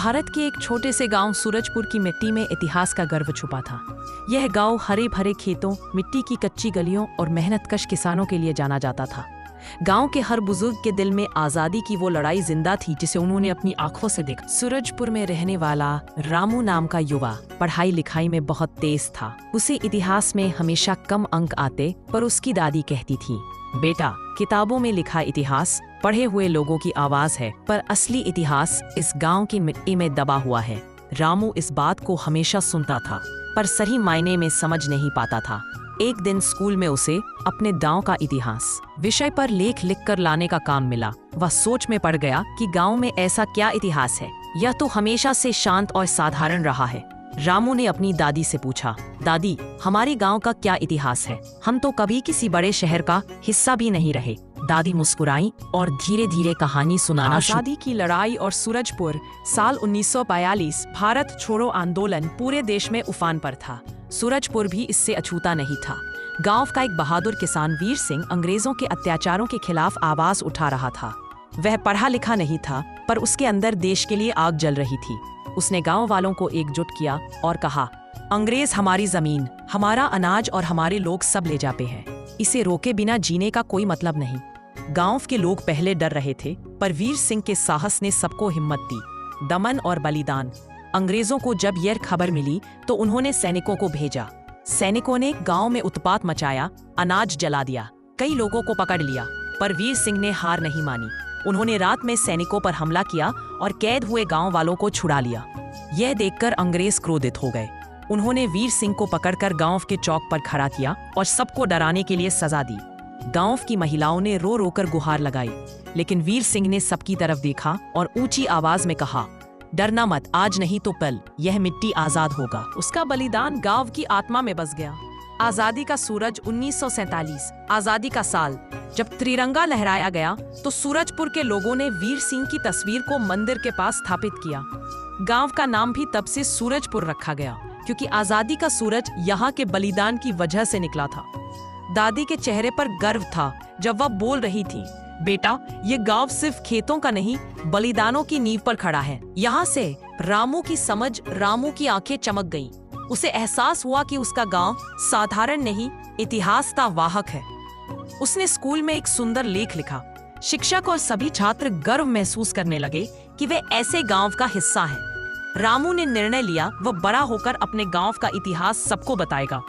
भारत के एक छोटे से गांव सूरजपुर की मिट्टी में इतिहास का गर्व छुपा था। यह गांव हरे भरे खेतों, मिट्टी की कच्ची गलियों और मेहनतकश किसानों के लिए जाना जाता था। गांव के हर बुजुर्ग के दिल में आजादी की वो लड़ाई जिंदा थी जिसे उन्होंने अपनी आंखों से देखा। सूरजपुर में रहने वाला रामू नाम का युवा पढ़ाई लिखाई में बहुत तेज था। उसे इतिहास में हमेशा कम अंक आते, पर उसकी दादी कहती थी, बेटा, किताबों में लिखा इतिहास पढ़े हुए लोगों की आवाज है, पर असली इतिहास इस गांव की मिट्टी में दबा हुआ है। रामू इस बात को हमेशा सुनता था, पर सही मायने में समझ नहीं पाता था। एक दिन स्कूल में उसे अपने गांव का इतिहास विषय पर लेख लिखकर लाने का काम मिला। वह सोच में पड़ गया कि गांव में ऐसा क्या इतिहास है, यह तो हमेशा से शांत और साधारण रहा है। रामू ने अपनी दादी से पूछा, दादी, हमारे गांव का क्या इतिहास है? हम तो कभी किसी बड़े शहर का हिस्सा भी नहीं रहे। दादी मुस्कुराई और धीरे धीरे कहानी सुनाना। आजादी की लड़ाई और सूरजपुर साल 1942 भारत छोड़ो आंदोलन पूरे देश में उफान पर था। सूरजपुर भी इससे अछूता नहीं था। गांव का एक बहादुर किसान वीर सिंह अंग्रेजों के अत्याचारों के खिलाफ आवाज उठा रहा था। वह पढ़ा लिखा नहीं था, पर उसके अंदर देश के लिए आग जल रही थी। उसने गांव वालों को एकजुट किया और कहा, अंग्रेज हमारी जमीन, हमारा अनाज और हमारे लोग सब ले जाते हैं। इसे रोके बिना जीने का कोई मतलब नहीं। गांव के लोग पहले डर रहे थे, पर वीर सिंह के साहस ने सबको हिम्मत दी। दमन और बलिदान। अंग्रेजों को जब यह खबर मिली तो उन्होंने सैनिकों को भेजा। सैनिकों ने गांव में उत्पात मचाया, अनाज जला दिया, कई लोगों को पकड़ लिया, पर वीर सिंह ने हार नहीं मानी। उन्होंने रात में सैनिकों पर हमला किया और कैद हुए गांव वालों को छुड़ा लिया। यह देखकर अंग्रेज क्रोधित हो गए। उन्होंने वीर सिंह को पकड़कर गांव के चौक पर खड़ा किया और सबको डराने के लिए सजा दी। गांव की महिलाओं ने रो रोकर गुहार लगाई, लेकिन वीर सिंह ने सबकी तरफ देखा और ऊंची आवाज में कहा, डरना मत, आज नहीं तो कल यह मिट्टी आजाद होगा। उसका बलिदान गांव की आत्मा में बस गया। आजादी का सूरज 1947, आजादी का साल, जब त्रिरंगा लहराया गया तो सूरजपुर के लोगों ने वीर सिंह की तस्वीर को मंदिर के पास स्थापित किया। गांव का नाम भी तब से सूरजपुर रखा गया, क्योंकि आजादी का सूरज यहाँ के बलिदान की वजह से निकला था। दादी के चेहरे पर गर्व था जब वह बोल रही थी, बेटा, ये गांव सिर्फ खेतों का नहीं, बलिदानों की नींव पर खड़ा है। यहाँ से रामू की आंखें चमक गईं। उसे एहसास हुआ कि उसका गांव साधारण नहीं, इतिहास का वाहक है। उसने स्कूल में एक सुंदर लेख लिखा। शिक्षक और सभी छात्र गर्व महसूस करने लगे कि वे ऐसे गांव का हिस्सा हैं। रामू ने निर्णय लिया, वह बड़ा होकर अपने गांव का इतिहास सबको बताएगा।